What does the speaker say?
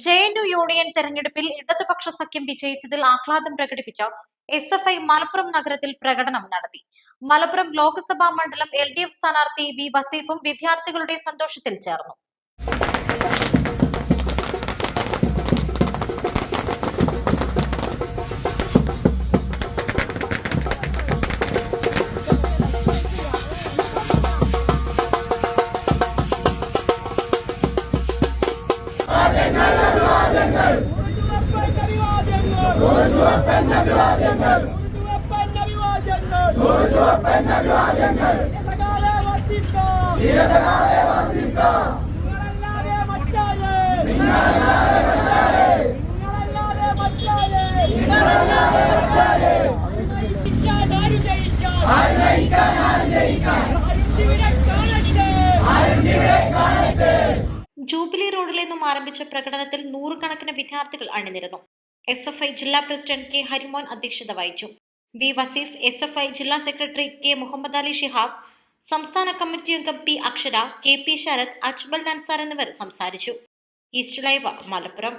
JNU union തെരഞ്ഞെടുപ്പിൽ ഇടതുപക്ഷ സഖ്യം വിജയിച്ചതിൽ ആഹ്ലാദം പ്രകടിപ്പിച്ച SFI മലപ്പുറം നഗരത്തിൽ പ്രകടനം നടത്തി. മലപ്പുറം ലോക്സഭാ മണ്ഡലം LDF സ്ഥാനാർത്ഥി വി വസീഫും വിദ്യാർത്ഥികളുടെ സന്തോഷത്തിൽ ചേർന്നു. ജൂബിലി റോഡിൽ നിന്നും ആരംഭിച്ച പ്രകടനത്തിൽ നൂറുകണക്കിന് വിദ്യാർത്ഥികൾ അണിനിരന്നു. SFI ജില്ലാ പ്രസിഡന്റ് K ഹരിമോൻ അധ്യക്ഷത വഹിച്ചു. വി വസീഫ്, SFI ജില്ലാ സെക്രട്ടറി K മുഹമ്മദ് അലി ഷിഹാബ്, സംസ്ഥാന കമ്മിറ്റി അംഗം P അക്ഷര, KP ശരത്, അജ്മൽ അൻസാർ എന്നിവർ സംസാരിച്ചു. East live Malappuram.